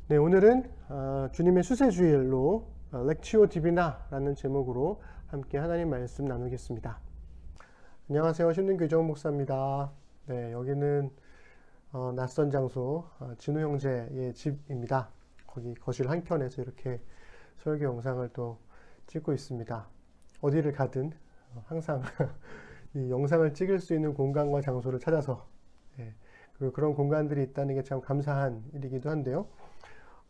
네, 오늘은 주님의 수세주일로 렉치오 디비나라는 제목으로 함께 하나님 말씀 나누겠습니다. 안녕하세요. 심lin교정 목사입니다. 네, 여기는 낯선 장소 진우 형제의 집입니다. 거기 거실 한켠에서 이렇게 설교 영상을 또 찍고 있습니다. 어디를 가든 항상 이 영상을 찍을 수 있는 공간과 장소를 찾아서 그리고 그런 공간들이 있다는 게 참 감사한 일이기도 한데요.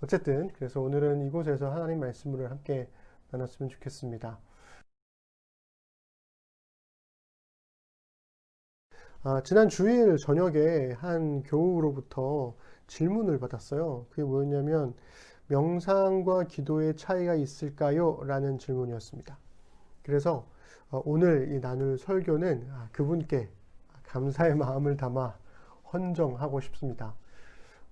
어쨌든 그래서 오늘은 이곳에서 하나님 말씀을 함께 나눴으면 좋겠습니다. 지난 주일 저녁에 한 교우로부터 질문을 받았어요. 그게 뭐였냐면 명상과 기도의 차이가 있을까요? 라는 질문이었습니다. 그래서 오늘 이 나눌 설교는 그분께 감사의 마음을 담아 헌정하고 싶습니다.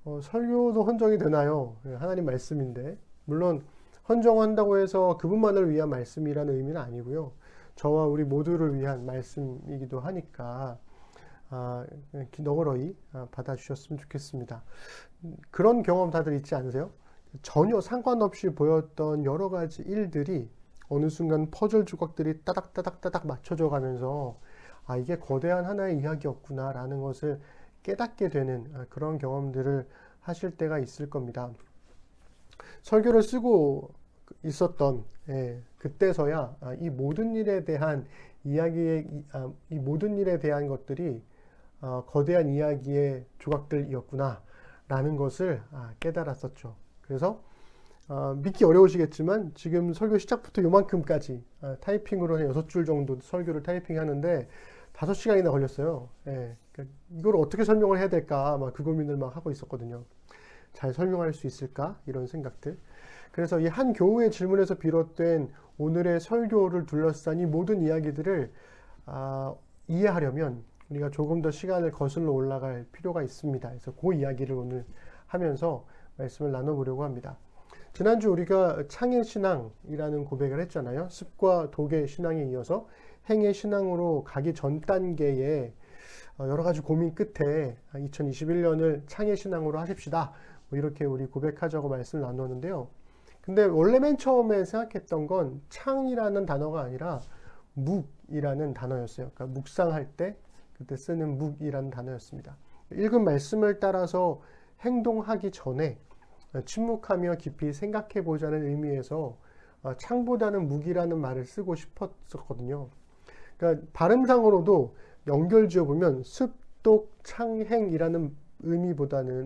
설교도 헌정이 되나요? 하나님 말씀인데 물론 헌정한다고 해서 그분만을 위한 말씀이라는 의미는 아니고요. 저와 우리 모두를 위한 말씀이기도 하니까 너그러이 받아주셨으면 좋겠습니다. 그런 경험 다들 있지 않으세요? 전혀 상관없이 보였던 여러 가지 일들이 어느 순간 퍼즐 조각들이 따닥따닥따닥 맞춰져 가면서 이게 거대한 하나의 이야기였구나 라는 것을 깨닫게 되는 그런 경험들을 하실 때가 있을 겁니다. 설교를 쓰고 있었던 그때서야 이 모든 일에 대한 이 모든 일에 대한 것들이 거대한 이야기의 조각들이었구나 라는 것을 깨달았었죠. 그래서 믿기 어려우시겠지만 지금 설교 시작부터 요만큼까지 타이핑으로 한 6줄 정도 설교를 타이핑하는데 5시간이나 걸렸어요. 그러니까 이걸 어떻게 설명을 해야 될까 그 고민을 하고 있었거든요. 잘 설명할 수 있을까 이런 생각들. 그래서 이 한 교우의 질문에서 비롯된 오늘의 설교를 둘러싼 이 모든 이야기들을 이해하려면 우리가 조금 더 시간을 거슬러 올라갈 필요가 있습니다. 그래서 그 이야기를 오늘 하면서 말씀을 나눠보려고 합니다. 지난주 우리가 창의 신앙이라는 고백을 했잖아요. 습과 독의 신앙에 이어서 행의 신앙으로 가기 전 단계에 여러 가지 고민 끝에 2021년을 창의 신앙으로 하십시다. 이렇게 우리 고백하자고 말씀을 나눴는데요. 근데 원래 맨 처음에 생각했던 건 창이라는 단어가 아니라 묵이라는 단어였어요. 그러니까 묵상할 때 그때 쓰는 묵이라는 단어였습니다. 읽은 말씀을 따라서 행동하기 전에 침묵하며 깊이 생각해 보자는 의미에서 창보다는 묵이라는 말을 쓰고 싶었었거든요. 그러니까 발음상으로도 연결 지어보면 습독 창행이라는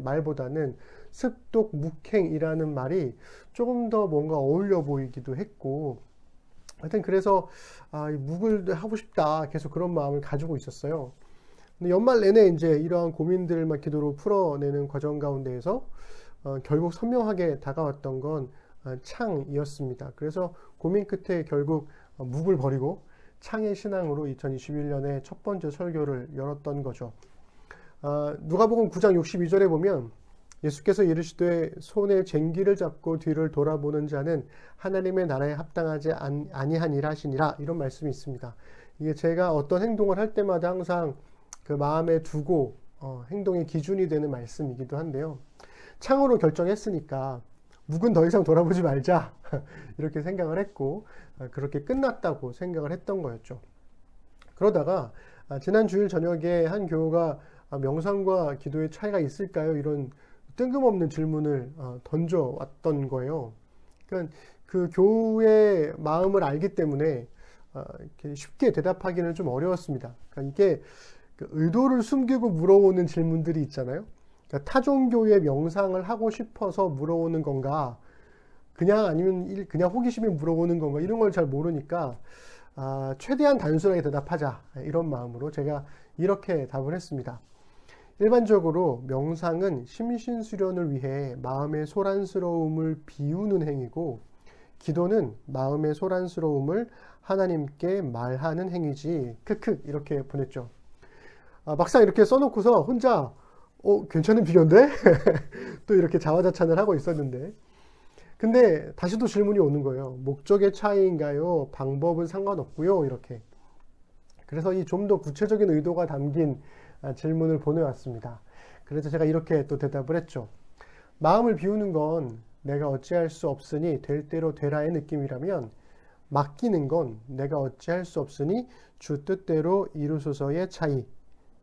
말보다는 습독 묵행이라는 말이 조금 더 뭔가 어울려 보이기도 했고, 하여튼 그래서 묵을 하고 싶다 계속 그런 마음을 가지고 있었어요. 근데 연말 내내 이제 이러한 고민들을 기도로 풀어내는 과정 가운데에서 결국 선명하게 다가왔던 건 창이었습니다. 그래서 고민 끝에 결국 묵을 버리고 창의 신앙으로 2021년에 첫 번째 설교를 열었던 거죠. 누가복음 9장 62절에 보면 예수께서 이르시되 손에 쟁기를 잡고 뒤를 돌아보는 자는 하나님의 나라에 합당하지 아니하니라 하시니라, 이런 말씀이 있습니다. 이게 제가 어떤 행동을 할 때마다 항상 그 마음에 두고 행동의 기준이 되는 말씀이기도 한데요. 창으로 결정했으니까 묵은 더 이상 돌아보지 말자 이렇게 생각을 했고 그렇게 끝났다고 생각을 했던 거였죠. 그러다가 지난 주일 저녁에 한 교우가 명상과 기도의 차이가 있을까요? 이런 뜬금없는 질문을 던져왔던 거예요. 그러니까 그 교우의 마음을 알기 때문에 이렇게 쉽게 대답하기는 좀 어려웠습니다. 그러니까 이게 그 의도를 숨기고 물어오는 질문들이 있잖아요. 그러니까 타종교의 명상을 하고 싶어서 물어오는 건가, 아니면 그냥 호기심에 물어보는 건가, 이런 걸 잘 모르니까 최대한 단순하게 대답하자, 이런 마음으로 제가 이렇게 답을 했습니다. 일반적으로 명상은 심신수련을 위해 마음의 소란스러움을 비우는 행위고, 기도는 마음의 소란스러움을 하나님께 말하는 행위지. 크크 이렇게 보냈죠. 막상 이렇게 써놓고서 혼자 괜찮은 비교인데? 또 이렇게 자화자찬을 하고 있었는데, 근데 다시 또 질문이 오는 거예요. 목적의 차이인가요? 방법은 상관없고요. 이렇게. 그래서 이 좀 더 구체적인 의도가 담긴 질문을 보내왔습니다. 그래서 제가 이렇게 또 대답을 했죠. 마음을 비우는 건 내가 어찌할 수 없으니 될 대로 되라의 느낌이라면, 맡기는 건 내가 어찌할 수 없으니 주 뜻대로 이루소서의 차이.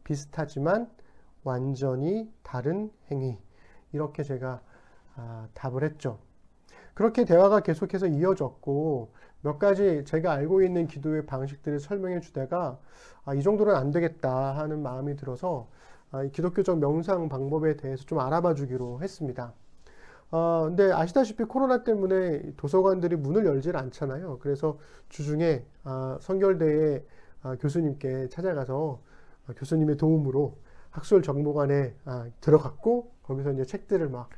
비슷하지만 완전히 다른 행위. 이렇게 제가 답을 했죠. 그렇게 대화가 계속해서 이어졌고, 몇 가지 제가 알고 있는 기도의 방식들을 설명해 주다가 이 정도는 안 되겠다 하는 마음이 들어서 이 기독교적 명상 방법에 대해서 좀 알아봐 주기로 했습니다. 근데 아시다시피 코로나 때문에 도서관들이 문을 열질 않잖아요. 그래서 주중에 성결대의 교수님께 찾아가서 교수님의 도움으로 학술 정보관에 들어갔고, 거기서 이제 책들을 막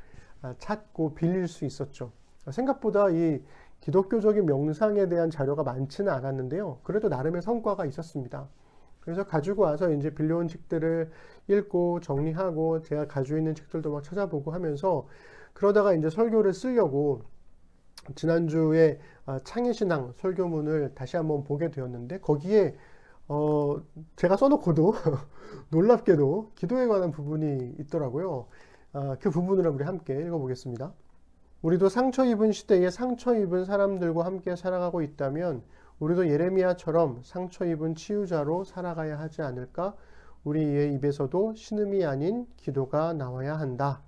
찾고 빌릴 수 있었죠. 생각보다 이 기독교적인 명상에 대한 자료가 많지는 않았는데요. 그래도 나름의 성과가 있었습니다. 그래서 가지고 와서 이제 빌려온 책들을 읽고 정리하고, 제가 가지고 있는 책들도 막 찾아보고 하면서, 그러다가 이제 설교를 쓰려고 지난주에 창의신앙 설교문을 다시 한번 보게 되었는데, 거기에 제가 써놓고도 놀랍게도 기도에 관한 부분이 있더라고요. 그 부분을 우리 함께 읽어보겠습니다. 우리도 상처 입은 시대에 상처 입은 사람들과 함께 살아가고 있다면 우리도 예레미야처럼 상처 입은 치유자로 살아가야 하지 않을까? 우리의 입에서도 신음이 아닌 기도가 나와야 한다.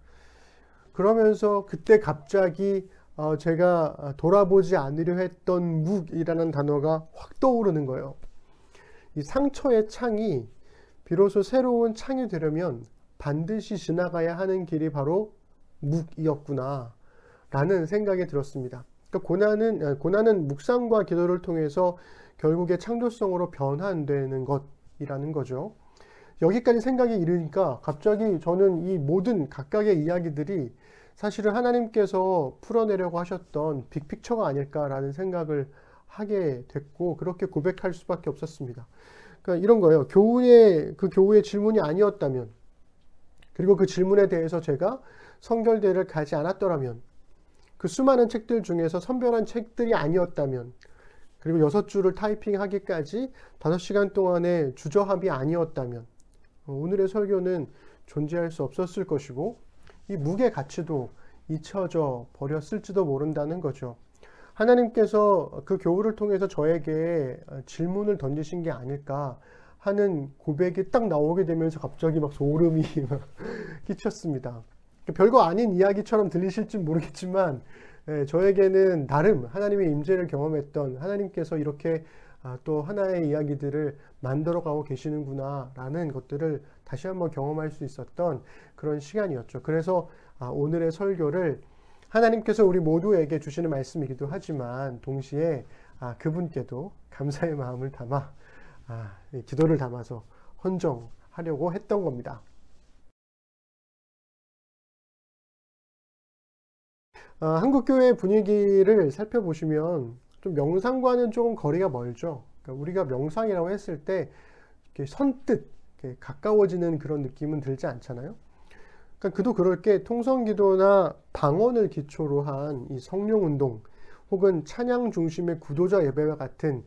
그러면서 그때 갑자기 제가 돌아보지 않으려 했던 묵이라는 단어가 확 떠오르는 거예요. 이 상처의 창이 비로소 새로운 창이 되려면 반드시 지나가야 하는 길이 바로 묵이었구나 라는 생각이 들었습니다. 그러니까 고난은 묵상과 기도를 통해서 결국에 창조성으로 변환되는 것이라는 거죠. 여기까지 생각이 이르니까 갑자기 저는 이 모든 각각의 이야기들이 사실은 하나님께서 풀어내려고 하셨던 빅픽처가 아닐까라는 생각을 하게 됐고, 그렇게 고백할 수밖에 없었습니다. 그러니까 이런 거예요. 그 교우의 질문이 아니었다면, 그리고 그 질문에 대해서 제가 성결대를 가지 않았더라면, 그 수많은 책들 중에서 선별한 책들이 아니었다면, 그리고 6줄을 타이핑하기까지 5시간 동안의 주저함이 아니었다면 오늘의 설교는 존재할 수 없었을 것이고, 이 묵의 가치도 잊혀져 버렸을지도 모른다는 거죠. 하나님께서 그 교우를 통해서 저에게 질문을 던지신 게 아닐까 하는 고백이 딱 나오게 되면서 갑자기 막 소름이 막 끼쳤습니다. 별거 아닌 이야기처럼 들리실지 모르겠지만, 저에게는 나름 하나님의 임재를 경험했던, 하나님께서 이렇게 또 하나의 이야기들을 만들어가고 계시는구나 라는 것들을 다시 한번 경험할 수 있었던 그런 시간이었죠. 그래서 오늘의 설교를 하나님께서 우리 모두에게 주시는 말씀이기도 하지만 동시에 그분께도 감사의 마음을 담아 기도를 담아서 헌정하려고 했던 겁니다. 한국 교회 분위기를 살펴보시면 좀 명상과는 조금 거리가 멀죠. 그러니까 우리가 명상이라고 했을 때 이렇게 선뜻 이렇게 가까워지는 그런 느낌은 들지 않잖아요. 그러니까 그도 그럴 게 통성기도나 방언을 기초로 한 이 성령운동 혹은 찬양 중심의 구도자 예배와 같은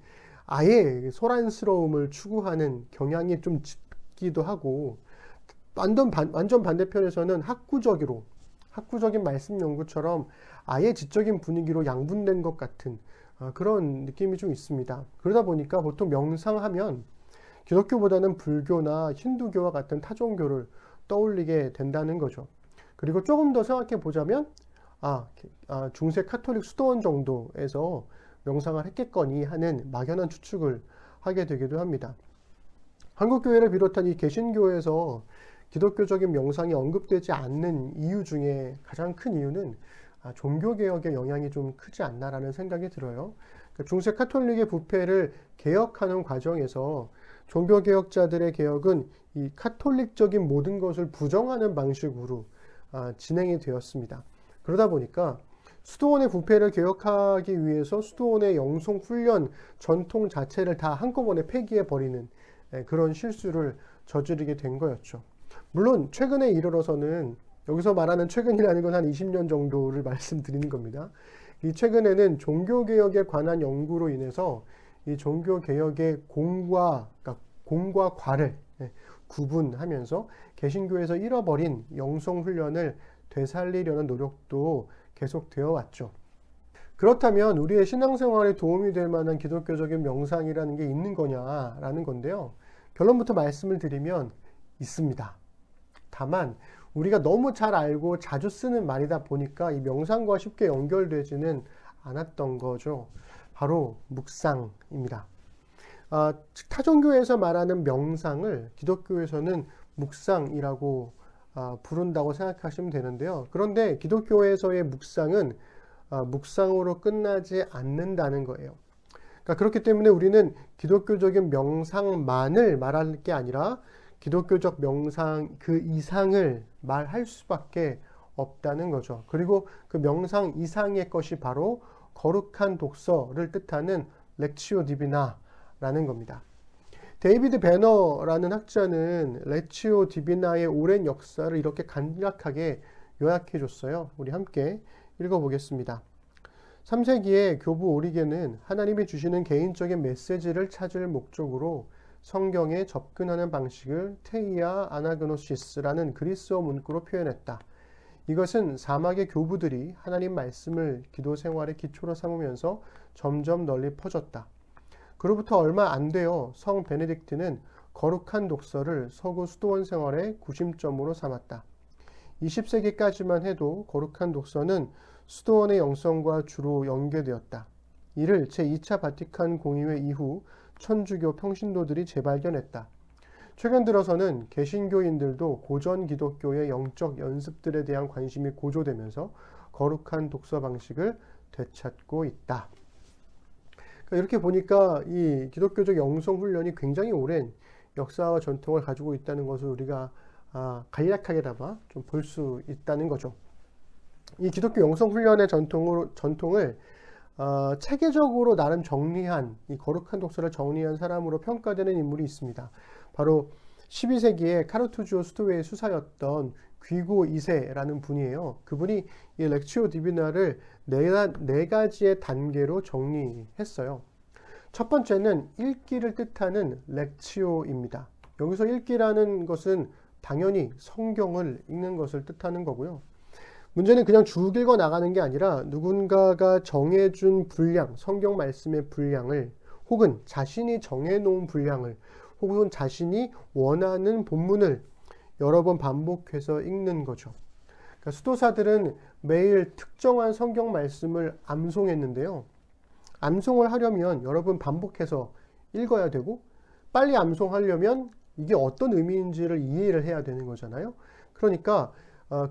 아예 소란스러움을 추구하는 경향이 좀 짙기도 하고, 완전 반대편에서는 학구적인 말씀 연구처럼 아예 지적인 분위기로 양분된 것 같은 그런 느낌이 좀 있습니다. 그러다 보니까 보통 명상하면 기독교보다는 불교나 힌두교와 같은 타종교를 떠올리게 된다는 거죠. 그리고 조금 더 생각해 보자면 중세 카톨릭 수도원 정도에서 명상을 했겠거니 하는 막연한 추측을 하게 되기도 합니다. 한국교회를 비롯한 이 개신교에서 기독교적인 명상이 언급되지 않는 이유 중에 가장 큰 이유는 종교개혁의 영향이 좀 크지 않나라는 생각이 들어요. 그러니까 중세 카톨릭의 부패를 개혁하는 과정에서 종교개혁자들의 개혁은 이 카톨릭적인 모든 것을 부정하는 방식으로 진행이 되었습니다. 그러다 보니까 수도원의 부패를 개혁하기 위해서 수도원의 영성훈련 전통 자체를 다 한꺼번에 폐기해버리는 그런 실수를 저지르게 된 거였죠. 물론 최근에 이르러서는, 여기서 말하는 최근이라는 건 한 20년 정도를 말씀드리는 겁니다. 이 최근에는 종교개혁에 관한 연구로 인해서 이 종교개혁의 공과 과를 구분하면서 개신교에서 잃어버린 영성훈련을 되살리려는 노력도 계속되어 왔죠. 그렇다면 우리의 신앙생활에 도움이 될 만한 기독교적인 명상이라는 게 있는 거냐라는 건데요. 결론부터 말씀을 드리면 있습니다. 다만 우리가 너무 잘 알고 자주 쓰는 말이다 보니까 이 명상과 쉽게 연결되지는 않았던 거죠. 바로 묵상입니다. 타종교에서 말하는 명상을 기독교에서는 묵상이라고 부른다고 생각하시면 되는데요. 그런데 기독교에서의 묵상은 묵상으로 끝나지 않는다는 거예요. 그러니까 그렇기 때문에 우리는 기독교적인 명상만을 말할 게 아니라 기독교적 명상 그 이상을 말할 수밖에 없다는 거죠. 그리고 그 명상 이상의 것이 바로 거룩한 독서를 뜻하는 렉치오 디비나라는 겁니다. 데이비드 배너라는 학자는 렉치오 디비나의 오랜 역사를 이렇게 간략하게 요약해 줬어요. 우리 함께 읽어보겠습니다. 3세기의 교부 오리겐은 하나님이 주시는 개인적인 메시지를 찾을 목적으로 성경에 접근하는 방식을 테이아 아나그노시스라는 그리스어 문구로 표현했다. 이것은 사막의 교부들이 하나님 말씀을 기도 생활의 기초로 삼으면서 점점 널리 퍼졌다. 그로부터 얼마 안 되어 성 베네딕트는 거룩한 독서를 서구 수도원 생활의 구심점으로 삼았다. 20세기까지만 해도 거룩한 독서는 수도원의 영성과 주로 연계되었다. 이를 제2차 바티칸 공의회 이후 천주교 평신도들이 재발견했다. 최근 들어서는 개신교인들도 고전 기독교의 영적 연습들에 대한 관심이 고조되면서 거룩한 독서 방식을 되찾고 있다. 그러니까 이렇게 보니까 이 기독교적 영성 훈련이 굉장히 오랜 역사와 전통을 가지고 있다는 것을 우리가 간략하게나마 좀 볼 수 있다는 거죠. 이 기독교 영성 훈련의 전통을 체계적으로 나름 정리한 이 거룩한 독서를 정리한 사람으로 평가되는 인물이 있습니다. 바로 12세기에 카르투지오 수도회의 수사였던 귀고 2세라는 분이에요. 그분이 이 렉치오 디비나를 네 가지의 단계로 정리했어요. 첫 번째는 읽기를 뜻하는 렉치오입니다. 여기서 읽기라는 것은 당연히 성경을 읽는 것을 뜻하는 거고요. 문제는 그냥 쭉 읽어 나가는 게 아니라 누군가가 정해준 분량, 성경 말씀의 분량을 혹은 자신이 정해놓은 분량을 혹은 자신이 원하는 본문을 여러 번 반복해서 읽는 거죠. 그러니까 수도사들은 매일 특정한 성경 말씀을 암송했는데요. 암송을 하려면 여러 번 반복해서 읽어야 되고 빨리 암송하려면 이게 어떤 의미인지를 이해를 해야 되는 거잖아요. 그러니까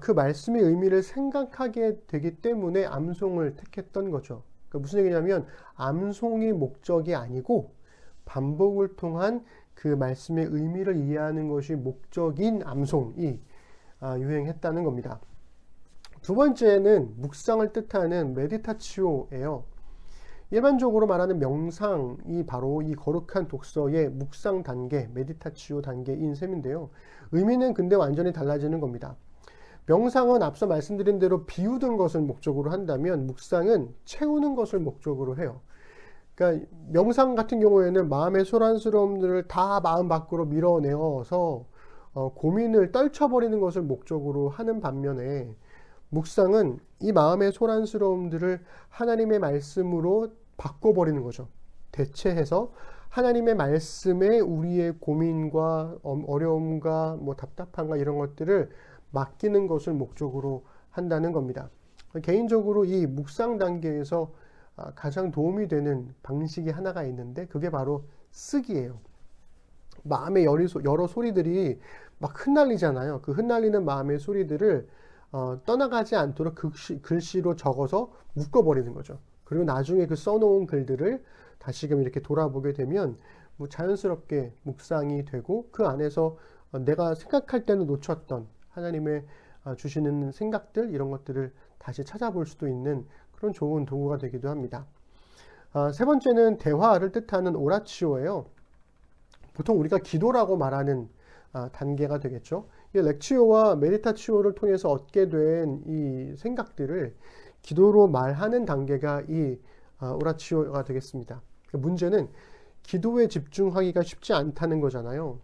그 말씀의 의미를 생각하게 되기 때문에 암송을 택했던 거죠. 그러니까 무슨 얘기냐면 암송이 목적이 아니고 반복을 통한 그 말씀의 의미를 이해하는 것이 목적인 암송이 유행했다는 겁니다. 두 번째는 묵상을 뜻하는 메디타치오예요. 일반적으로 말하는 명상이 바로 이 거룩한 독서의 묵상 단계, 메디타치오 단계인 셈인데요. 의미는 근데 완전히 달라지는 겁니다. 명상은 앞서 말씀드린 대로 비우는 것을 목적으로 한다면 묵상은 채우는 것을 목적으로 해요. 그러니까 명상 같은 경우에는 마음의 소란스러움들을 다 마음 밖으로 밀어내어서 고민을 떨쳐버리는 것을 목적으로 하는 반면에 묵상은 이 마음의 소란스러움들을 하나님의 말씀으로 바꿔버리는 거죠. 대체해서 하나님의 말씀에 우리의 고민과 어려움과 답답함과 이런 것들을 맡기는 것을 목적으로 한다는 겁니다. 개인적으로 이 묵상 단계에서 가장 도움이 되는 방식이 하나가 있는데 그게 바로 쓰기예요. 마음의 여러 소리들이 막 흩날리잖아요. 그 흩날리는 마음의 소리들을 떠나가지 않도록 글씨로 적어서 묶어버리는 거죠. 그리고 나중에 그 써놓은 글들을 다시금 이렇게 돌아보게 되면 자연스럽게 묵상이 되고 그 안에서 내가 생각할 때는 놓쳤던 하나님의 주시는 생각들 이런 것들을 다시 찾아볼 수도 있는 그런 좋은 도구가 되기도 합니다. 세 번째는 대화를 뜻하는 오라치오예요. 보통 우리가 기도라고 말하는 단계가 되겠죠. 이 렉치오와 메디타치오를 통해서 얻게 된 이 생각들을 기도로 말하는 단계가 이 오라치오가 되겠습니다. 문제는 기도에 집중하기가 쉽지 않다는 거잖아요.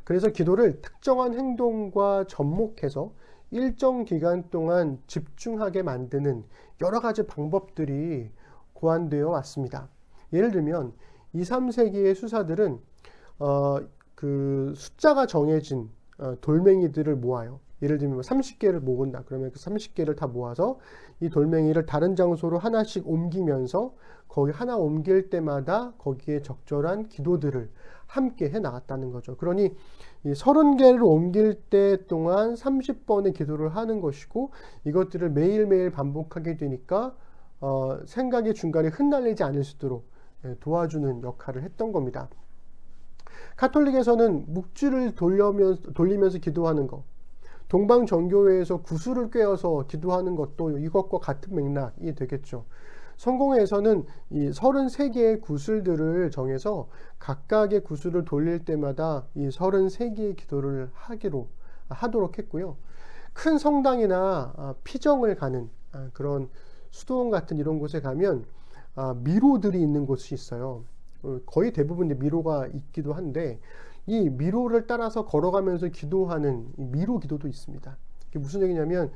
그래서 기도를 특정한 행동과 접목해서 일정 기간 동안 집중하게 만드는 여러 가지 방법들이 고안되어 왔습니다. 예를 들면 2, 3세기의 수사들은 그 숫자가 정해진 돌멩이들을 모아요. 예를 들면 30개를 모은다. 그러면 그 30개를 다 모아서 이 돌멩이를 다른 장소로 하나씩 옮기면서 거기 하나 옮길 때마다 거기에 적절한 기도들을 함께 해 나갔다는 거죠. 그러니 이 30개를 옮길 때 동안 30번의 기도를 하는 것이고, 이것들을 매일매일 반복하게 되니까 생각이 중간에 흩날리지 않을 수 있도록 도와주는 역할을 했던 겁니다. 카톨릭에서는 묵주를 돌리면서 기도하는 것, 동방 정교회에서 구슬을 꿰어서 기도하는 것도 이것과 같은 맥락이 되겠죠. 성공회에서는 이 33개의 구슬들을 정해서 각각의 구슬을 돌릴 때마다 이 33개의 기도를 하도록 했고요. 큰 성당이나 피정을 가는 그런 수도원 같은 이런 곳에 가면 미로들이 있는 곳이 있어요. 거의 대부분 미로가 있기도 한데, 이 미로를 따라서 걸어가면서 기도하는 미로 기도도 있습니다. 이게 무슨 얘기냐면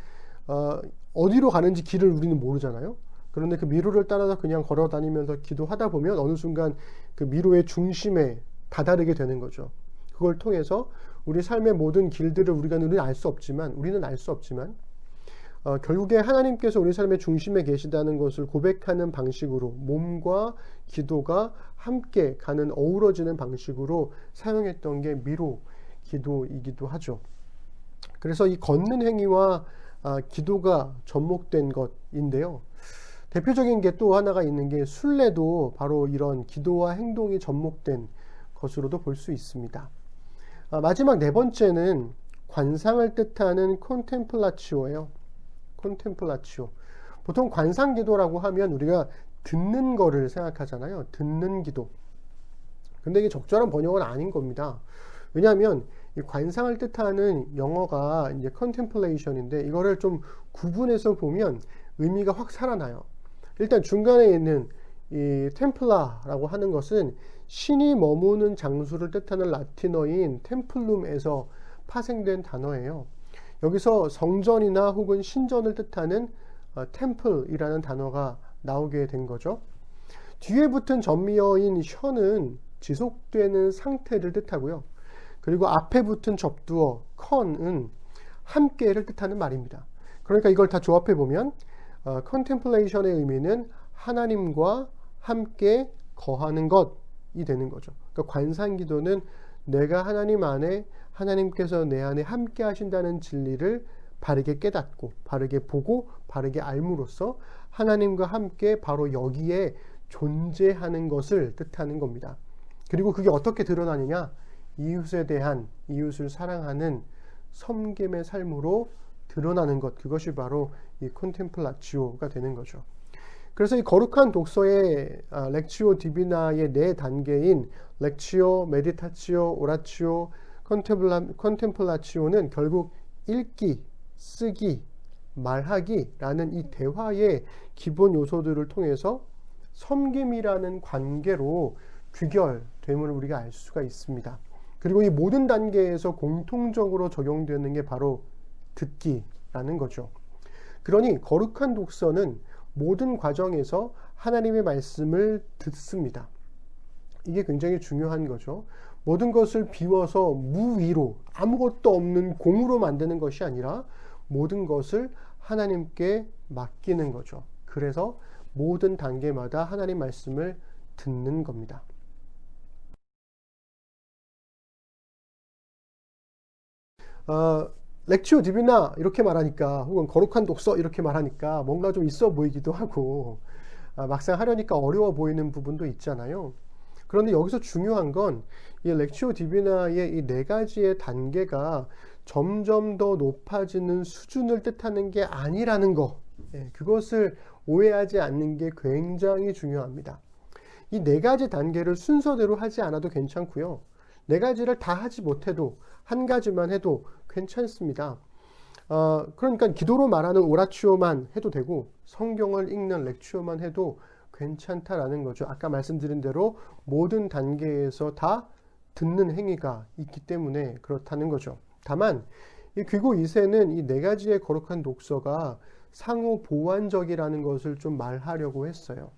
어디로 가는지 길을 우리는 모르잖아요. 그런데 그 미로를 따라서 그냥 걸어 다니면서 기도하다 보면 어느 순간 그 미로의 중심에 다다르게 되는 거죠. 그걸 통해서 우리 삶의 모든 길들을 우리는 알 수 없지만 결국에 하나님께서 우리 삶의 중심에 계시다는 것을 고백하는 방식으로 몸과 기도가 함께 가는 어우러지는 방식으로 사용했던 게 미로 기도이기도 하죠. 그래서 이 걷는 행위와 기도가 접목된 것인데요. 대표적인 게 또 하나가 있는 게 순례도 바로 이런 기도와 행동이 접목된 것으로도 볼 수 있습니다. 마지막 네 번째는 관상을 뜻하는 콘템플라치오예요. 콘템플라치오. 보통 관상 기도라고 하면 우리가 듣는 거를 생각하잖아요. 듣는 기도. 근데 이게 적절한 번역은 아닌 겁니다. 왜냐하면 이 관상을 뜻하는 영어가 이제 contemplation인데, 이거를 좀 구분해서 보면 의미가 확 살아나요. 일단 중간에 있는 이 템플라라고 하는 것은 신이 머무는 장소를 뜻하는 라틴어인 템플룸에서 파생된 단어예요. 여기서 성전이나 혹은 신전을 뜻하는 템플이라는 단어가 나오게 된 거죠. 뒤에 붙은 전미어인 셔는 지속되는 상태를 뜻하고요. 그리고 앞에 붙은 접두어 컨은 함께를 뜻하는 말입니다. 그러니까 이걸 다 조합해 보면 컨템플레이션의 의미는 하나님과 함께 거하는 것이 되는 거죠. 그러니까 관상기도는 내가 하나님 안에, 하나님께서 내 안에 함께 하신다는 진리를 바르게 깨닫고 바르게 보고 바르게 알므로써 하나님과 함께 바로 여기에 존재하는 것을 뜻하는 겁니다. 그리고 그게 어떻게 드러나느냐? 이웃에 대한, 이웃을 사랑하는 섬김의 삶으로 드러나는 것, 그것이 바로 이 콘템플라치오가 되는 거죠. 그래서 이 거룩한 독서의 렉치오 디비나의 네 단계인 렉치오, 메디타치오, 오라치오, 컨템플라치오는 결국 읽기, 쓰기, 말하기라는 이 대화의 기본 요소들을 통해서 섬김이라는 관계로 귀결됨을 우리가 알 수가 있습니다. 그리고 이 모든 단계에서 공통적으로 적용되는 게 바로 듣기라는 거죠. 그러니 거룩한 독서는 모든 과정에서 하나님의 말씀을 듣습니다. 이게 굉장히 중요한 거죠. 모든 것을 비워서 무위로, 아무것도 없는 공으로 만드는 것이 아니라 모든 것을 하나님께 맡기는 거죠. 그래서 모든 단계마다 하나님 말씀을 듣는 겁니다. 렉치오 디비나 이렇게 말하니까, 혹은 거룩한 독서 이렇게 말하니까 뭔가 좀 있어 보이기도 하고 막상 하려니까 어려워 보이는 부분도 있잖아요. 그런데 여기서 중요한 건 이 렉치오 디비나의 이 네 가지의 단계가 점점 더 높아지는 수준을 뜻하는 게 아니라는 거, 그것을 오해하지 않는 게 굉장히 중요합니다. 이 네 가지 단계를 순서대로 하지 않아도 괜찮고요. 네 가지를 다 하지 못해도 한 가지만 해도 괜찮습니다. 그러니까 기도로 말하는 오라치오만 해도 되고 성경을 읽는 렉치오만 해도 괜찮다라는 거죠. 아까 말씀드린 대로 모든 단계에서 다 듣는 행위가 있기 때문에 그렇다는 거죠. 다만 이 귀고 2세는 이 네 가지의 거룩한 독서가 상호 보완적이라는 것을 좀 말하려고 했어요.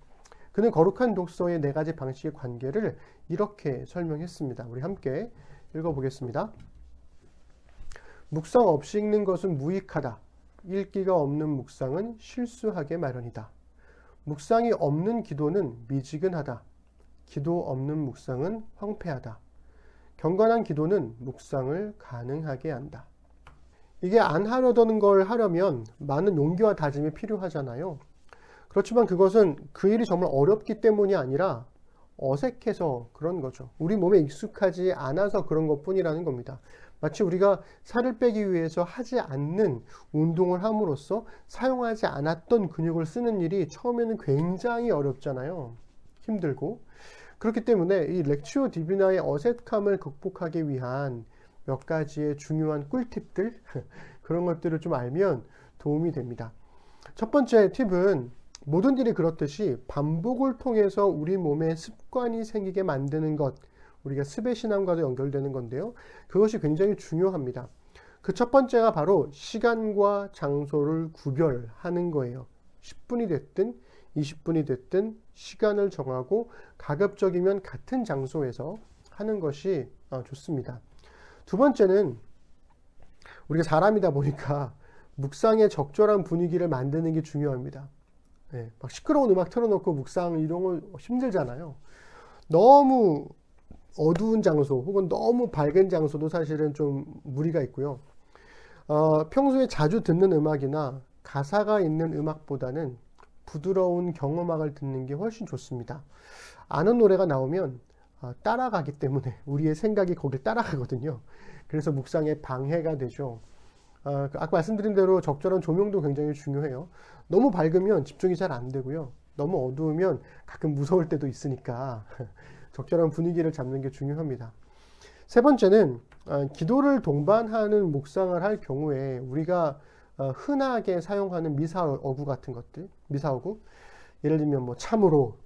그는 거룩한 독서의 네 가지 방식의 관계를 이렇게 설명했습니다. 우리 함께 읽어보겠습니다. 묵상 없이 읽는 것은 무익하다. 읽기가 없는 묵상은 실수하게 마련이다. 묵상이 없는 기도는 미지근하다. 기도 없는 묵상은 황폐하다. 경건한 기도는 묵상을 가능하게 한다. 이게 안 하려던 걸 하려면 많은 용기와 다짐이 필요하잖아요. 그렇지만 그것은 그 일이 정말 어렵기 때문이 아니라 어색해서 그런 거죠. 우리 몸에 익숙하지 않아서 그런 것뿐이라는 겁니다. 마치 우리가 살을 빼기 위해서 하지 않는 운동을 함으로써 사용하지 않았던 근육을 쓰는 일이 처음에는 굉장히 어렵잖아요. 힘들고. 그렇기 때문에 이 렉치오 디비나의 어색함을 극복하기 위한 몇 가지의 중요한 꿀팁들, 그런 것들을 좀 알면 도움이 됩니다. 첫 번째 팁은 모든 일이 그렇듯이 반복을 통해서 우리 몸에 습관이 생기게 만드는 것, 우리가 습의 신앙과도 연결되는 건데요. 그것이 굉장히 중요합니다. 그 첫 번째가 바로 시간과 장소를 구별하는 거예요. 10분이 됐든 20분이 됐든 시간을 정하고 가급적이면 같은 장소에서 하는 것이 좋습니다. 두 번째는 우리가 사람이다 보니까 묵상의 적절한 분위기를 만드는 게 중요합니다. 네, 막 시끄러운 음악 틀어놓고 묵상 이런 거 힘들잖아요. 너무 어두운 장소 혹은 너무 밝은 장소도 사실은 좀 무리가 있고요. 평소에 자주 듣는 음악이나 가사가 있는 음악보다는 부드러운 경음악을 듣는 게 훨씬 좋습니다. 아는 노래가 나오면 따라가기 때문에 우리의 생각이 거길 따라가거든요. 그래서 묵상에 방해가 되죠. 아까 말씀드린 대로 적절한 조명도 굉장히 중요해요. 너무 밝으면 집중이 잘 안 되고요. 너무 어두우면 가끔 무서울 때도 있으니까 적절한 분위기를 잡는 게 중요합니다. 세 번째는 기도를 동반하는 묵상을 할 경우에 우리가 흔하게 사용하는 미사어구 같은 것들, 미사어구, 예를 들면 뭐 참으로,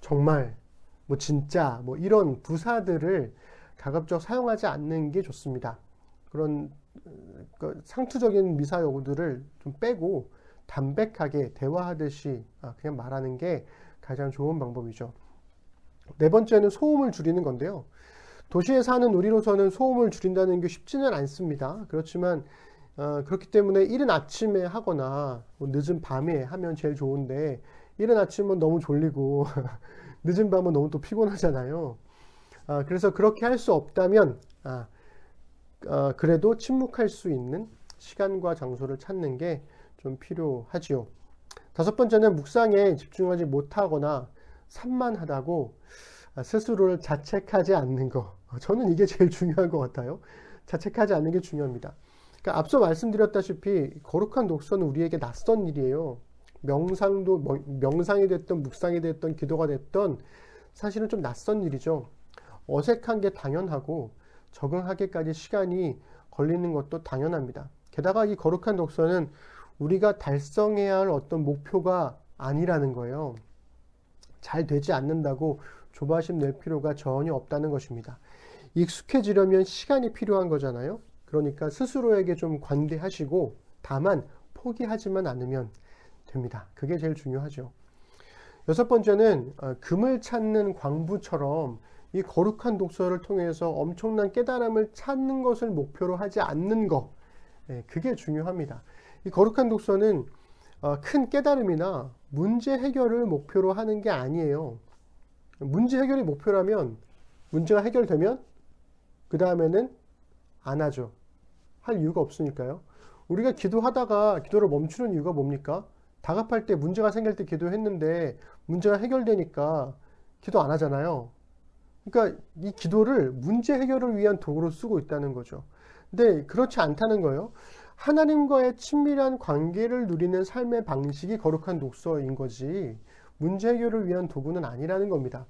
정말, 뭐 진짜, 뭐 이런 부사들을 가급적 사용하지 않는 게 좋습니다. 그런 상투적인 미사어구들을 좀 빼고 담백하게 대화하듯이 그냥 말하는 게 가장 좋은 방법이죠. 네 번째는 소음을 줄이는 건데요. 도시에 사는 우리로서는 소음을 줄인다는 게 쉽지는 않습니다. 그렇지만 그렇기 때문에 이른 아침에 하거나 늦은 밤에 하면 제일 좋은데, 이른 아침은 너무 졸리고 늦은 밤은 너무 또 피곤하잖아요. 그래서 그렇게 할 수 없다면 그래도 침묵할 수 있는 시간과 장소를 찾는 게 좀 필요하지요. 다섯 번째는 묵상에 집중하지 못하거나 산만하다고 스스로를 자책하지 않는 거. 저는 이게 제일 중요한 것 같아요. 자책하지 않는 게 중요합니다. 그러니까 앞서 말씀드렸다시피 거룩한 독서는 우리에게 낯선 일이에요. 명상이 됐던 묵상이 됐던 기도가 됐던 사실은 좀 낯선 일이죠. 어색한 게 당연하고 적응하기까지 시간이 걸리는 것도 당연합니다. 게다가 이 거룩한 독서는 우리가 달성해야 할 어떤 목표가 아니라는 거예요. 잘 되지 않는다고 조바심 낼 필요가 전혀 없다는 것입니다. 익숙해지려면 시간이 필요한 거잖아요. 그러니까 스스로에게 좀 관대하시고 다만 포기하지만 않으면 됩니다. 그게 제일 중요하죠. 여섯 번째는 금을 찾는 광부처럼 이 거룩한 독서를 통해서 엄청난 깨달음을 찾는 것을 목표로 하지 않는 것, 그게 중요합니다. 이 거룩한 독서는 큰 깨달음이나 문제 해결을 목표로 하는 게 아니에요. 문제 해결이 목표라면 문제가 해결되면 그 다음에는 안 하죠. 할 이유가 없으니까요. 우리가 기도하다가 기도를 멈추는 이유가 뭡니까? 다급할 때 문제가 생길 때 기도했는데 문제가 해결되니까 기도 안 하잖아요. 그러니까 이 기도를 문제 해결을 위한 도구로 쓰고 있다는 거죠. 근데 그렇지 않다는 거예요. 하나님과의 친밀한 관계를 누리는 삶의 방식이 거룩한 독서인 거지 문제 해결을 위한 도구는 아니라는 겁니다.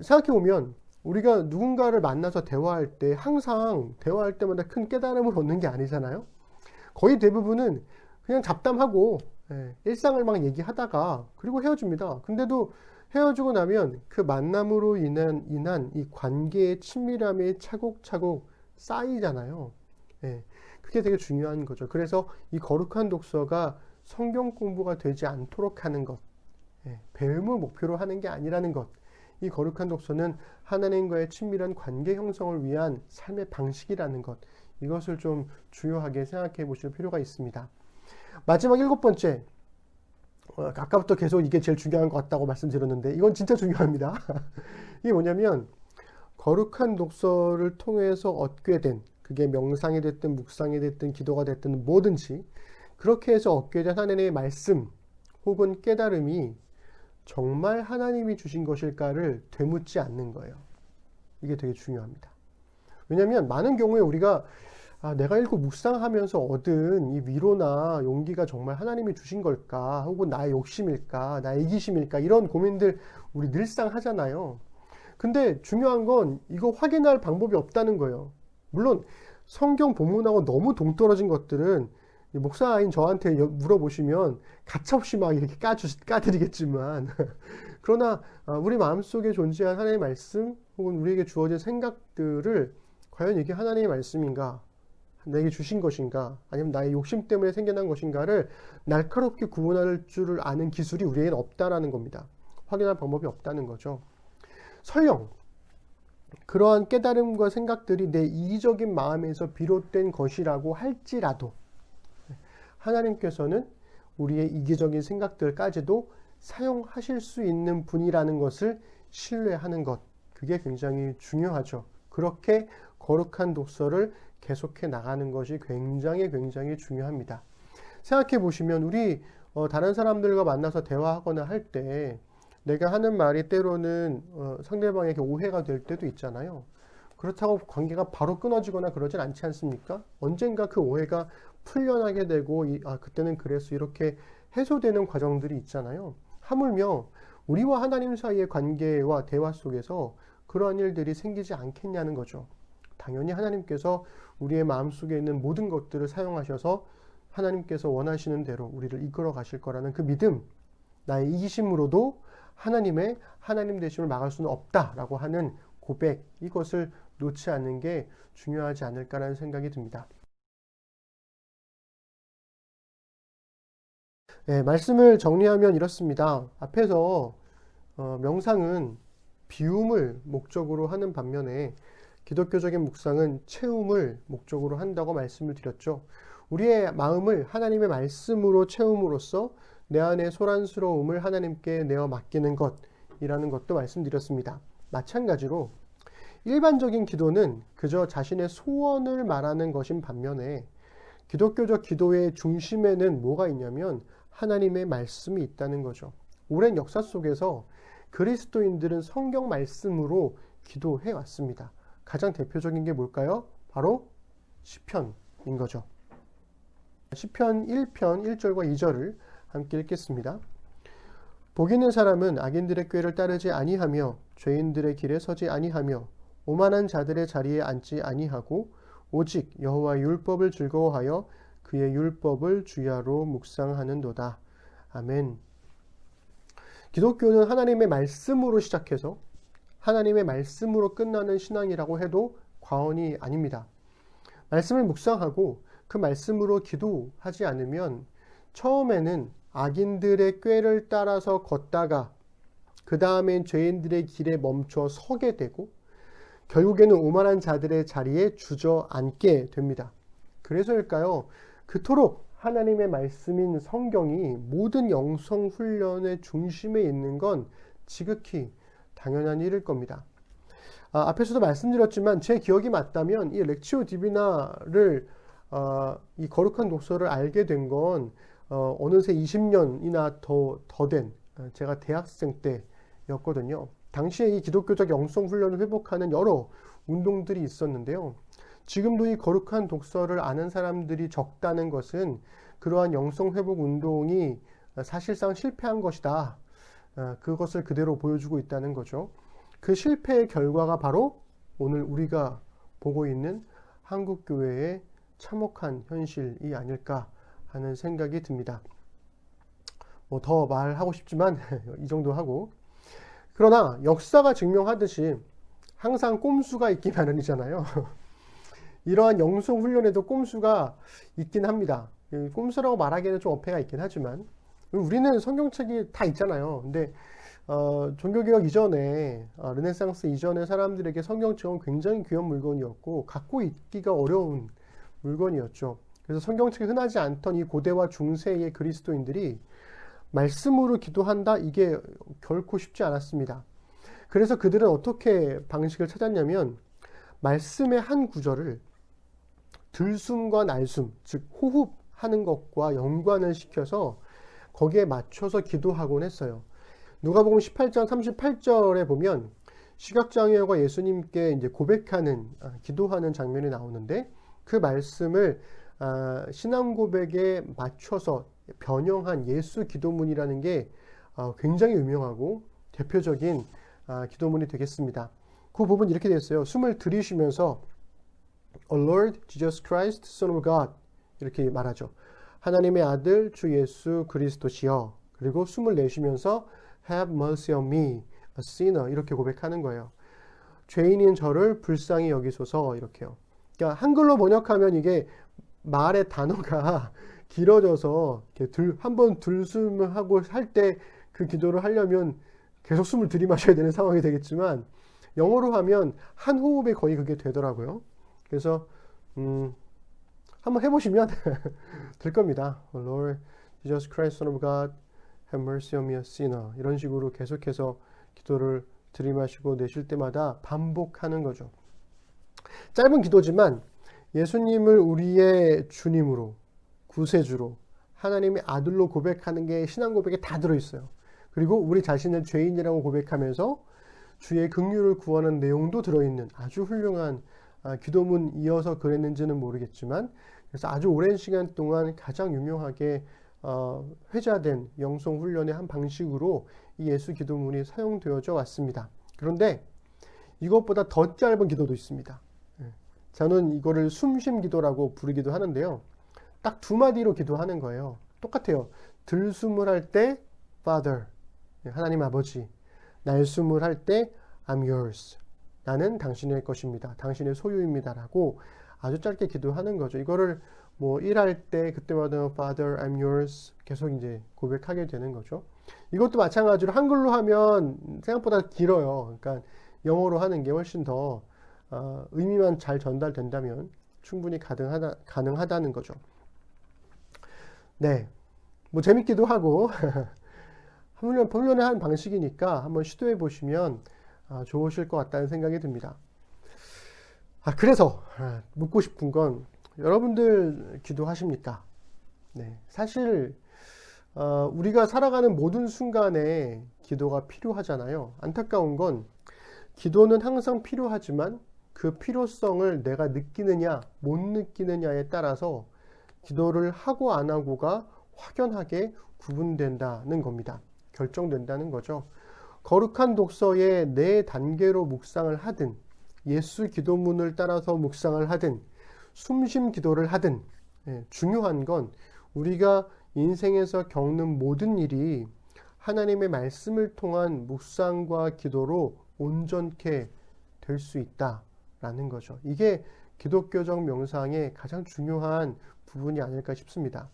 생각해보면 우리가 누군가를 만나서 대화할 때 항상 대화할 때마다 큰 깨달음을 얻는 게 아니잖아요. 거의 대부분은 그냥 잡담하고 일상을 막 얘기하다가 그리고 헤어집니다. 근데도 헤어지고 나면 그 만남으로 인한 이 관계의 친밀함이 차곡차곡 쌓이잖아요. 그게 되게 중요한 거죠. 그래서 이 거룩한 독서가 성경 공부가 되지 않도록 하는 것, 배움을 목표로 하는 게 아니라는 것, 이 거룩한 독서는 하나님과의 친밀한 관계 형성을 위한 삶의 방식이라는 것, 이것을 좀 중요하게 생각해 보실 필요가 있습니다. 마지막 7번째, 아까부터 계속 이게 제일 중요한 것 같다고 말씀드렸는데 이건 진짜 중요합니다. 이게 뭐냐면 거룩한 독서를 통해서 얻게 된, 그게 명상이 됐든 묵상이 됐든 기도가 됐든 뭐든지 그렇게 해서 얻게 된 하나님의 말씀 혹은 깨달음이 정말 하나님이 주신 것일까를 되묻지 않는 거예요. 이게 되게 중요합니다. 왜냐하면 많은 경우에 우리가 내가 읽고 묵상하면서 얻은 이 위로나 용기가 정말 하나님이 주신 걸까? 혹은 나의 욕심일까? 나의 이기심일까? 이런 고민들 우리 늘상 하잖아요. 근데 중요한 건 이거 확인할 방법이 없다는 거예요. 물론 성경 본문하고 너무 동떨어진 것들은 목사인 저한테 물어보시면 가차없이 막 이렇게 까드리겠지만 그러나 우리 마음속에 존재한 하나님의 말씀 혹은 우리에게 주어진 생각들을 과연 이게 하나님의 말씀인가? 내게 주신 것인가? 아니면 나의 욕심 때문에 생겨난 것인가를 날카롭게 구분할 줄을 아는 기술이 우리에게는 없다라는 겁니다. 확인할 방법이 없다는 거죠. 설령 그러한 깨달음과 생각들이 내 이기적인 마음에서 비롯된 것이라고 할지라도 하나님께서는 우리의 이기적인 생각들까지도 사용하실 수 있는 분이라는 것을 신뢰하는 것, 그게 굉장히 중요하죠. 그렇게 거룩한 독서를 계속해 나가는 것이 굉장히 중요합니다. 생각해 보시면 우리 다른 사람들과 만나서 대화하거나 할 때 내가 하는 말이 때로는 상대방에게 오해가 될 때도 있잖아요. 그렇다고 관계가 바로 끊어지거나 그러진 않지 않습니까? 언젠가 그 오해가 풀려나게 되고 그때는 그래서 이렇게 해소되는 과정들이 있잖아요. 하물며 우리와 하나님 사이의 관계와 대화 속에서 그러한 일들이 생기지 않겠냐는 거죠. 당연히 하나님께서 우리의 마음속에 있는 모든 것들을 사용하셔서 하나님께서 원하시는 대로 우리를 이끌어 가실 거라는 그 믿음, 나의 이기심으로도 하나님 되심을 막을 수는 없다라고 하는 고백, 이것을 놓지 않는 게 중요하지 않을까라는 생각이 듭니다. 말씀을 정리하면 이렇습니다. 앞에서 명상은 비움을 목적으로 하는 반면에 기독교적인 묵상은 채움을 목적으로 한다고 말씀을 드렸죠. 우리의 마음을 하나님의 말씀으로 채움으로써 내 안의 소란스러움을 하나님께 내어 맡기는 것이라는 것도 말씀드렸습니다. 마찬가지로 일반적인 기도는 그저 자신의 소원을 말하는 것인 반면에 기독교적 기도의 중심에는 뭐가 있냐면 하나님의 말씀이 있다는 거죠. 오랜 역사 속에서 그리스도인들은 성경 말씀으로 기도해 왔습니다. 가장 대표적인 게 뭘까요? 바로 시편인 거죠. 시편 1편 1절과 2절을 함께 읽겠습니다. 복 있는 사람은 악인들의 꾀를 따르지 아니하며 죄인들의 길에 서지 아니하며 오만한 자들의 자리에 앉지 아니하고 오직 여호와의 율법을 즐거워하여 그의 율법을 주야로 묵상하는도다. 아멘. 기독교는 하나님의 말씀으로 시작해서 하나님의 말씀으로 끝나는 신앙이라고 해도 과언이 아닙니다. 말씀을 묵상하고 그 말씀으로 기도하지 않으면 처음에는 악인들의 꾀를 따라서 걷다가 그 다음엔 죄인들의 길에 멈춰 서게 되고 결국에는 오만한 자들의 자리에 주저앉게 됩니다. 그래서일까요? 그토록 하나님의 말씀인 성경이 모든 영성 훈련의 중심에 있는 건 지극히 당연한 일일 겁니다. 앞에서도 말씀드렸지만 제 기억이 맞다면 이 렉치오 디비나를 이 거룩한 독서를 알게 된 건 어느새 20년이나 더 된 제가 대학생 때였거든요. 당시에 이 기독교적 영성 훈련을 회복하는 여러 운동들이 있었는데요. 지금도 이 거룩한 독서를 아는 사람들이 적다는 것은 그러한 영성 회복 운동이 사실상 실패한 것이다. 그것을 그대로 보여주고 있다는 거죠. 그 실패의 결과가 바로 오늘 우리가 보고 있는 한국교회의 참혹한 현실이 아닐까 하는 생각이 듭니다. 더 말하고 싶지만 이 정도 하고, 그러나 역사가 증명하듯이 항상 꼼수가 있기 마련이잖아요. 이러한 영성 훈련에도 꼼수가 있긴 합니다. 꼼수라고 말하기에는 좀 어폐가 있긴 하지만 우리는 성경책이 다 있잖아요. 근데 종교개혁 이전에 르네상스 이전에 사람들에게 성경책은 굉장히 귀한 물건이었고 갖고 있기가 어려운 물건이었죠. 그래서 성경책에 흔하지 않던 이 고대와 중세의 그리스도인들이 말씀으로 기도한다? 이게 결코 쉽지 않았습니다. 그래서 그들은 어떻게 방식을 찾았냐면 말씀의 한 구절을 들숨과 날숨, 즉 호흡하는 것과 연관을 시켜서 거기에 맞춰서 기도하곤 했어요. 누가복음 18장 38절에 보면 시각장애어가 예수님께 이제 고백하는, 기도하는 장면이 나오는데 그 말씀을 신앙 고백에 맞춰서 변형한 예수 기도문이라는 게 굉장히 유명하고 대표적인 기도문이 되겠습니다. 그 부분 이렇게 되어 있어요. 숨을 들이쉬면서 O Lord Jesus Christ, Son of God 이렇게 말하죠. 하나님의 아들 주 예수 그리스도시여. 그리고 숨을 내쉬면서 Have mercy on me, a sinner 이렇게 고백하는 거예요. 죄인인 저를 불쌍히 여기소서 이렇게요. 그러니까 한글로 번역하면 이게 말의 단어가 길어져서 한번 들숨을 하고 할 때 그 기도를 하려면 계속 숨을 들이마셔야 되는 상황이 되겠지만 영어로 하면 한 호흡에 거의 그게 되더라고요. 그래서 한번 해보시면 될 겁니다. Lord Jesus Christ, Son of God, have mercy on me, a sinner. 이런 식으로 계속해서 기도를 들이마시고 내쉴 때마다 반복하는 거죠. 짧은 기도지만 예수님을 우리의 주님으로, 구세주로, 하나님의 아들로 고백하는 게 신앙 고백에 다 들어있어요. 그리고 우리 자신을 죄인이라고 고백하면서 주의 긍휼을 구하는 내용도 들어있는 아주 훌륭한 기도문이어서 그랬는지는 모르겠지만 그래서 아주 오랜 시간 동안 가장 유명하게 회자된 영성 훈련의 한 방식으로 이 예수 기도문이 사용되어져 왔습니다. 그런데 이것보다 더 짧은 기도도 있습니다. 저는 이거를 숨쉼 기도라고 부르기도 하는데요. 딱 두 마디로 기도하는 거예요. 똑같아요. 들숨을 할 때 Father, 하나님 아버지. 날숨을 할 때 I'm yours. 나는 당신의 것입니다. 당신의 소유입니다. 라고 아주 짧게 기도하는 거죠. 이거를 뭐 일할 때 그때마다 Father, I'm yours 계속 이제 고백하게 되는 거죠. 이것도 마찬가지로 한글로 하면 생각보다 길어요. 그러니까 영어로 하는 게 훨씬 더 의미만 잘 전달된다면 충분히 가능하다는 거죠. 네, 뭐 재밌기도 하고 훈련의 한 방식이니까 한번 시도해 보시면 좋으실 것 같다는 생각이 듭니다. 그래서 묻고 싶은 건 여러분들 기도하십니까? 네, 사실 우리가 살아가는 모든 순간에 기도가 필요하잖아요. 안타까운 건 기도는 항상 필요하지만 그 필요성을 내가 느끼느냐 못 느끼느냐에 따라서 기도를 하고 안 하고가 확연하게 구분된다는 겁니다. 결정된다는 거죠. 거룩한 독서의 네 단계로 묵상을 하든 예수 기도문을 따라서 묵상을 하든 숨심 기도를 하든 중요한 건 우리가 인생에서 겪는 모든 일이 하나님의 말씀을 통한 묵상과 기도로 온전케 될 수 있다라는 거죠. 이게 기독교적 명상의 가장 중요한 부분이 아닐까 싶습니다.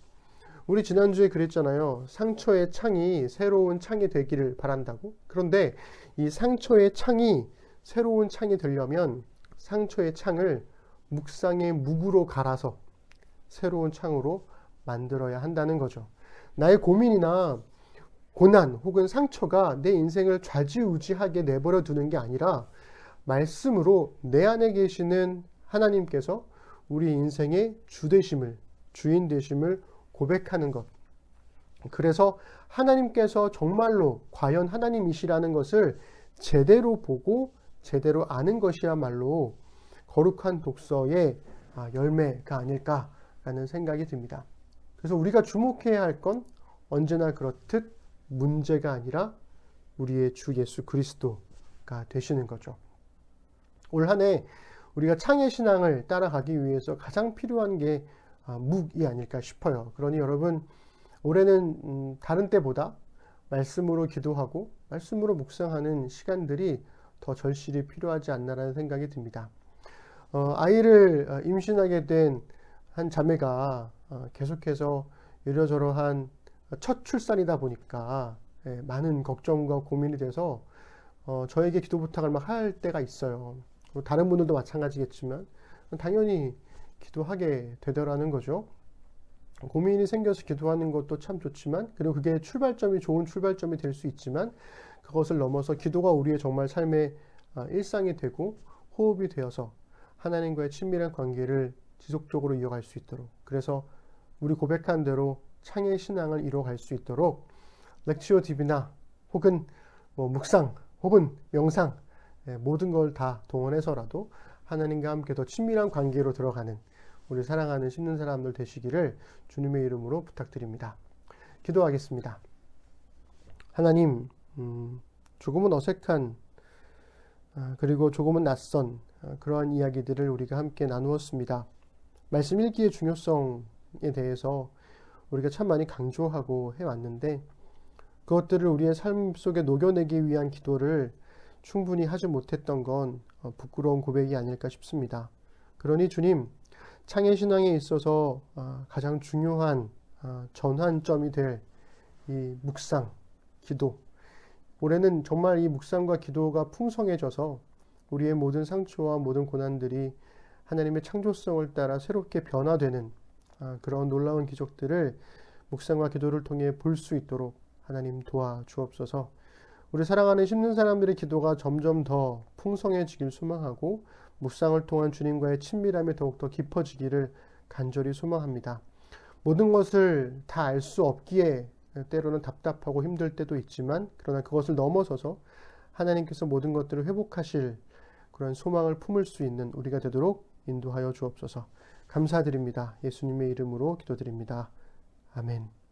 우리 지난주에 그랬잖아요. 상처의 창이 새로운 창이 되기를 바란다고. 그런데 이 상처의 창이 새로운 창이 되려면 상처의 창을 묵상의 묵으로 갈아서 새로운 창으로 만들어야 한다는 거죠. 나의 고민이나 고난 혹은 상처가 내 인생을 좌지우지하게 내버려 두는 게 아니라 말씀으로 내 안에 계시는 하나님께서 우리 인생의 주인 되심을 고백하는 것. 그래서 하나님께서 정말로 과연 하나님이시라는 것을 제대로 보고 제대로 아는 것이야말로 거룩한 독서의 열매가 아닐까라는 생각이 듭니다. 그래서 우리가 주목해야 할 건 언제나 그렇듯 문제가 아니라 우리의 주 예수 그리스도가 되시는 거죠. 올 한 해 우리가 창의 신앙을 따라가기 위해서 가장 필요한 게 묵이 아닐까 싶어요. 그러니 여러분 올해는 다른 때보다 말씀으로 기도하고 말씀으로 묵상하는 시간들이 더 절실히 필요하지 않나라는 생각이 듭니다. 아이를 임신하게 된 한 자매가 계속해서 이러저러한 첫 출산이다 보니까 많은 걱정과 고민이 돼서 저에게 기도 부탁을 막 할 때가 있어요. 다른 분들도 마찬가지겠지만 당연히 기도하게 되더라는 거죠. 고민이 생겨서 기도하는 것도 참 좋지만, 그리고 그게 출발점이 좋은 출발점이 될 수 있지만, 그것을 넘어서 기도가 우리의 정말 삶의 일상이 되고 호흡이 되어서 하나님과의 친밀한 관계를 지속적으로 이어갈 수 있도록, 그래서 우리 고백한 대로 창의 신앙을 이뤄갈 수 있도록 렉치오 디비나 혹은 묵상 혹은 명상, 모든 걸 다 동원해서라도 하나님과 함께 더 친밀한 관계로 들어가는 우리 사랑하는 심는 사람들 되시기를 주님의 이름으로 부탁드립니다. 기도하겠습니다. 하나님, 조금은 어색한 그리고 조금은 낯선 그러한 이야기들을 우리가 함께 나누었습니다. 말씀 읽기의 중요성에 대해서 우리가 참 많이 강조하고 해왔는데, 그것들을 우리의 삶 속에 녹여내기 위한 기도를 충분히 하지 못했던 건 부끄러운 고백이 아닐까 싶습니다. 그러니 주님, 창의 신앙에 있어서 가장 중요한 전환점이 될 이 묵상, 기도, 올해는 정말 이 묵상과 기도가 풍성해져서 우리의 모든 상처와 모든 고난들이 하나님의 창조성을 따라 새롭게 변화되는 그런 놀라운 기적들을 묵상과 기도를 통해 볼 수 있도록 하나님 도와주옵소서. 우리 사랑하는 심는 사람들의 기도가 점점 더 풍성해지길 소망하고, 묵상을 통한 주님과의 친밀함이 더욱더 깊어지기를 간절히 소망합니다. 모든 것을 다 알 수 없기에 때로는 답답하고 힘들 때도 있지만, 그러나 그것을 넘어서서 하나님께서 모든 것들을 회복하실 그런 소망을 품을 수 있는 우리가 되도록 인도하여 주옵소서. 감사드립니다. 예수님의 이름으로 기도드립니다. 아멘.